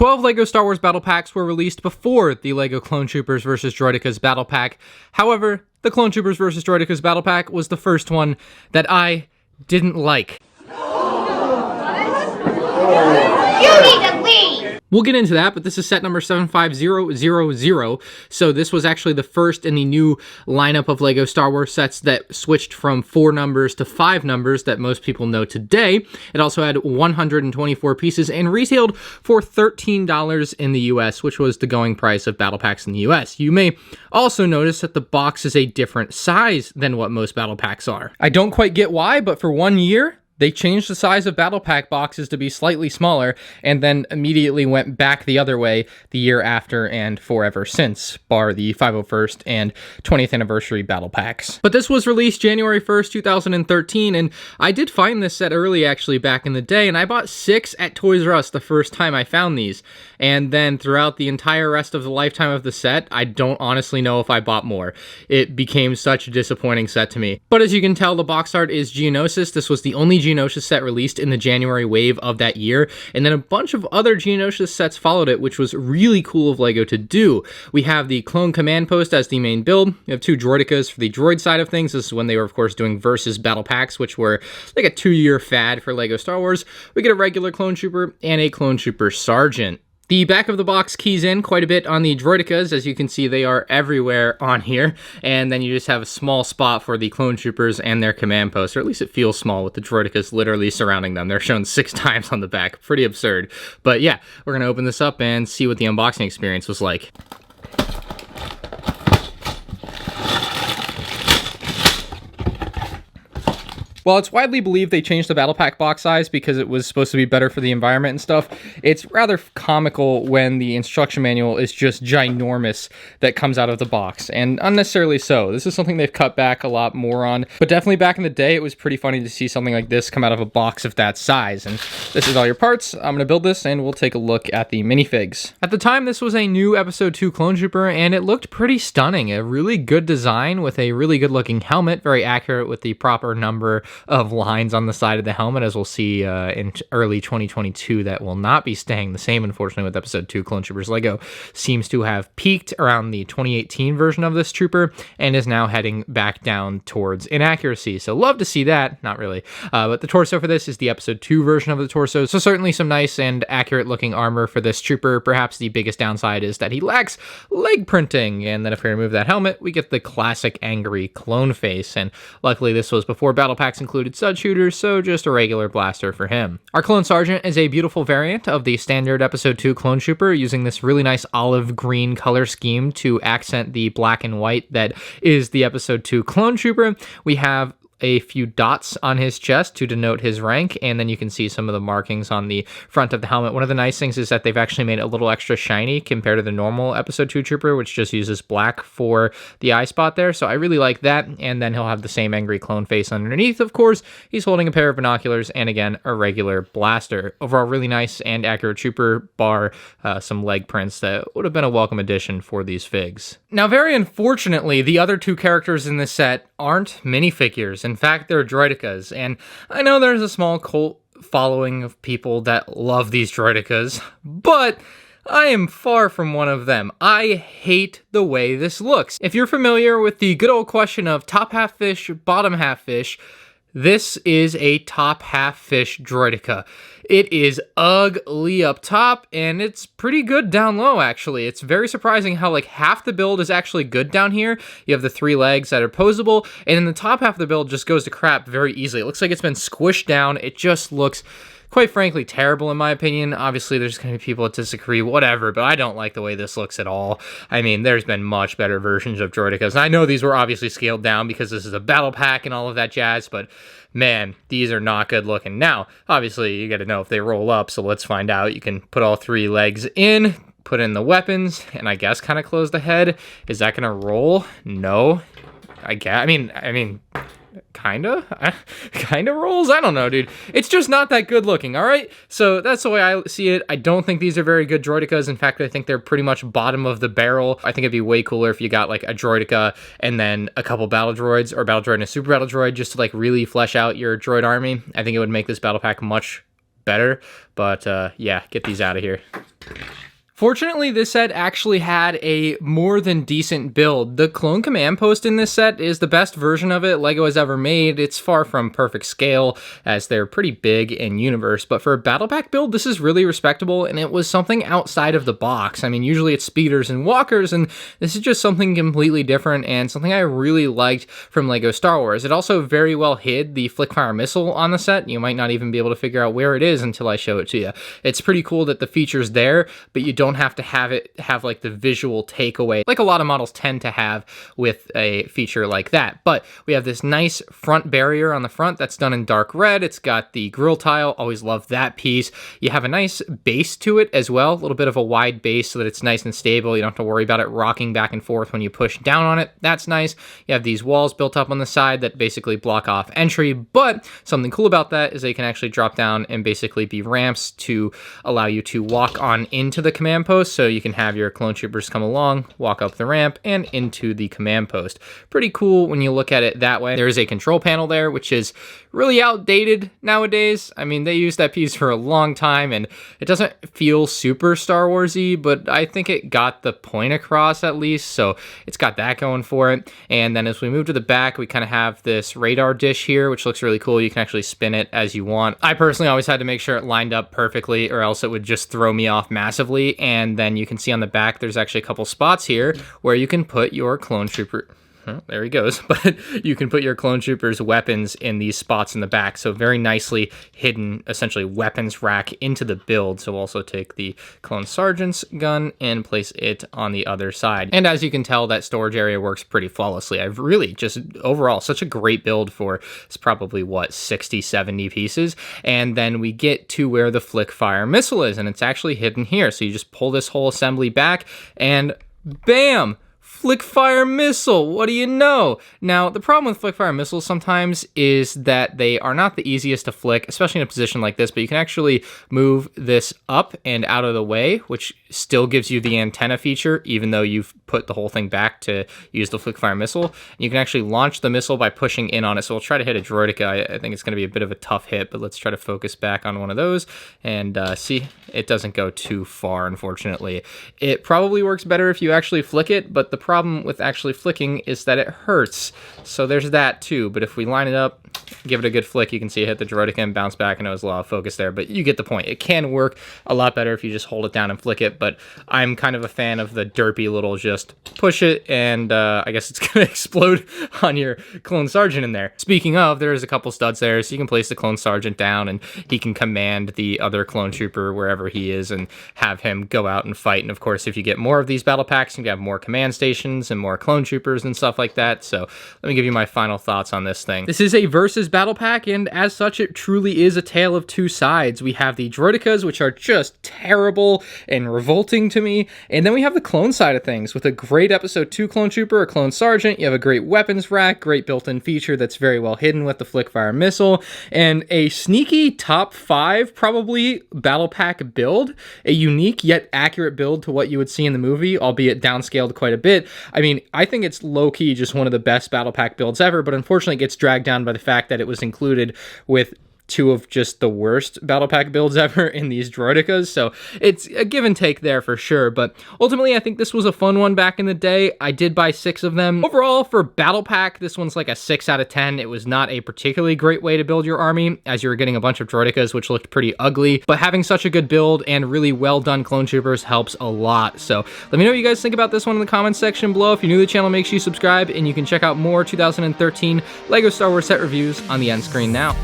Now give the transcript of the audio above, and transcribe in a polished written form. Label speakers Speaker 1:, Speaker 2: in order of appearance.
Speaker 1: 12 LEGO Star Wars Battle Packs were released before the LEGO Clone Troopers vs. Droidekas Battle Pack. However, the Clone Troopers vs. Droidekas Battle Pack was the first one that I didn't like.
Speaker 2: You need to leave!
Speaker 1: We'll get into that, but this is set number 75000, so this was actually the first in the new lineup of LEGO Star Wars sets that switched from 4 numbers to 5 numbers that most people know today. It also had 124 pieces and retailed for $13 in the US, which was the going price of battle packs in the US. You may also notice that the box is a different size than what most battle packs are. I don't quite get why, but for 1 year, they changed the size of battle pack boxes to be slightly smaller, and then immediately went back the other way the year after and forever since, bar the 501st and 20th anniversary battle packs. But this was released January 1st, 2013, and I did find this set early actually back in the day, and I bought 6 at Toys R Us the first time I found these. And then throughout the entire rest of the lifetime of the set, I don't honestly know if I bought more. It became such a disappointing set to me. But as you can tell, the box art is Geonosis. This was the only Geonosis set released in the January wave of that year, and then a bunch of other Geonosis sets followed it, which was really cool of LEGO to do. We have the Clone Command Post as the main build. We have 2 Droidekas for the droid side of things. This is when they were, of course, doing versus battle packs, which were like a 2-year fad for LEGO Star Wars. We get a regular Clone Trooper and a Clone Trooper Sergeant. The back of the box keys in quite a bit on the Droidekas. As you can see, they are everywhere on here. And then you just have a small spot for the Clone Troopers and their command post, or at least it feels small with the Droidekas literally surrounding them. They're shown 6 times on the back. Pretty absurd. But yeah, we're going to open this up and see what the unboxing experience was like. While it's widely believed they changed the battle pack box size because it was supposed to be better for the environment and stuff, it's rather comical when the instruction manual is just ginormous that comes out of the box, and unnecessarily so. This is something they've cut back a lot more on, but definitely back in the day, it was pretty funny to see something like this come out of a box of that size. And this is all your parts. I'm going to build this, and we'll take a look at the minifigs. At the time, this was a new Episode 2 Clone Trooper, and it looked pretty stunning. A really good design with a really good-looking helmet, very accurate with the proper number of lines on the side of the helmet, as we'll see in early 2022. That will not be staying the same, unfortunately, with Episode 2 Clone Troopers. LEGO seems to have peaked around the 2018 version of this trooper and is now heading back down towards inaccuracy. So love to see that. Not really. But the torso for this is the Episode 2 version of the torso. So certainly some nice and accurate looking armor for this trooper. Perhaps the biggest downside is that he lacks leg printing. And then if we remove that helmet, we get the classic angry clone face. And luckily this was before battle packs included stud shooters, so just a regular blaster for him. Our Clone Sergeant is a beautiful variant of the standard Episode 2 Clone Trooper, using this really nice olive green color scheme to accent the black and white that is the Episode 2 Clone Trooper. We have a few dots on his chest to denote his rank, and then you can see some of the markings on the front of the helmet. One of the nice things is that they've actually made it a little extra shiny compared to the normal Episode 2 Trooper, which just uses black for the eye spot there, so I really like that. And then he'll have the same angry clone face underneath, of course. He's holding a pair of binoculars and, again, a regular blaster. Overall, really nice and accurate trooper, bar some leg prints that would have been a welcome addition for these figs. Now, very unfortunately, the other 2 characters in this set aren't minifigures. In fact, they're Droidekas, and I know there's a small cult following of people that love these Droidekas, but I am far from one of them. I hate the way this looks. If you're familiar with the good old question of top half fish, bottom half fish, this is a top half fish Droideka. It is ugly up top, and it's pretty good down low, actually. It's very surprising how, like, half the build is actually good down here. You have the 3 legs that are posable, and then the top half of the build just goes to crap very easily. It looks like it's been squished down. It just looks, quite frankly, terrible in my opinion. Obviously, there's going to be people that disagree, whatever, but I don't like the way this looks at all. I mean, there's been much better versions of Droidekas, and I know these were obviously scaled down because this is a battle pack and all of that jazz, but man, these are not good looking. Now, obviously, you got to know if they roll up, so let's find out. You can put all 3 legs in, put in the weapons, and I guess kind of close the head. Is that going to roll? No. I mean, kinda rolls. I don't know, dude. It's just not that good looking. All right, so that's the way I see it. I don't think these are very good Droidekas. In fact, I think they're pretty much bottom of the barrel. I think it'd be way cooler if you got like a Droideka and then a couple battle droids, or a battle droid and a super battle droid, just to like really flesh out your droid army. I think it would make this battle pack much better. But yeah, get these out of here. Fortunately, this set actually had a more than decent build. The clone command post in this set is the best version of it LEGO has ever made. It's far from perfect scale, as they're pretty big in universe, but for a battle pack build, this is really respectable, and it was something outside of the box. I mean, usually it's speeders and walkers, and this is just something completely different, and something I really liked from LEGO Star Wars. It also very well hid the flickfire missile on the set. You might not even be able to figure out where it is until I show it to you. It's pretty cool that the feature's there, but you don't have to have like the visual takeaway like a lot of models tend to have with a feature like that. But we have this nice front barrier on the front that's done in dark red. It's got the grill tile. Always love that piece. You have a nice base to it as well, a little bit of a wide base so that it's nice and stable. You don't have to worry about it rocking back and forth when you push down on it. That's nice. You have these walls built up on the side that basically block off entry, but something cool about that is they can actually drop down and basically be ramps to allow you to walk on into the command post. So you can have your clone troopers come along, walk up the ramp, and into the command post. Pretty cool when you look at it that way. There is a control panel there, which is really outdated nowadays. I mean, they used that piece for a long time, and it doesn't feel super Star Wars-y, but I think it got the point across at least, so it's got that going for it. And then as we move to the back, we kind of have this radar dish here, which looks really cool. You can actually spin it as you want. I personally always had to make sure it lined up perfectly, or else it would just throw me off massively. And then you can see on the back, there's actually a couple spots here where you can put your clone trooper. Oh, there he goes. But you can put your clone troopers' weapons in these spots in the back. So very nicely hidden, essentially weapons rack into the build. So we'll also take the clone sergeant's gun and place it on the other side. And as you can tell, that storage area works pretty flawlessly. I've really just overall such a great build for, it's probably what, 60, 70 pieces. And then we get to where the flick fire missile is, and it's actually hidden here. So you just pull this whole assembly back and bam! Flickfire missile, what do you know? Now, the problem with flickfire missiles sometimes is that they are not the easiest to flick, especially in a position like this, but you can actually move this up and out of the way, which still gives you the antenna feature, even though you've put the whole thing back to use the flickfire missile. And you can actually launch the missile by pushing in on it. So we'll try to hit a Droideka. I think it's going to be a bit of a tough hit, but let's try to focus back on one of those and see, it doesn't go too far, unfortunately. It probably works better if you actually flick it, but the problem with actually flicking is that it hurts. So there's that too, but if we line it up, give it a good flick, you can see it hit the Droideka and bounce back, and it was a lot of focus there, but you get the point. It can work a lot better if you just hold it down and flick it, but I'm kind of a fan of the derpy little just push it, and I guess it's gonna explode on your clone sergeant in there. Speaking of, there's a couple studs there, so you can place the clone sergeant down, and he can command the other clone trooper wherever he is and have him go out and fight. And of course, if you get more of these battle packs, you can have more command stations and more clone troopers and stuff like that. So let me give you my final thoughts on this thing. This is a versus battle pack, and as such, it truly is a tale of two sides. We have the Droidekas, which are just terrible and revolting to me, and then we have the clone side of things with a great episode 2 clone trooper, a clone sergeant. You have a great weapons rack, great built-in feature that's very well hidden with the flickfire missile, and a sneaky top 5 probably battle pack build, a unique yet accurate build to what you would see in the movie, albeit downscaled quite a bit. I mean, I think it's low-key just one of the best battle pack builds ever, but unfortunately it gets dragged down by the fact that it was included with 2 of just the worst battle pack builds ever in these Droidekas, so it's a give and take there for sure. But ultimately, I think this was a fun one back in the day. I did buy 6 of them. Overall, for battle pack, this one's like a 6 out of 10. It was not a particularly great way to build your army, as you were getting a bunch of Droidekas, which looked pretty ugly, but having such a good build and really well done clone troopers helps a lot. So let me know what you guys think about this one in the comments section below. If you're new to the channel, make sure you subscribe, and you can check out more 2013 LEGO Star Wars set reviews on the end screen now.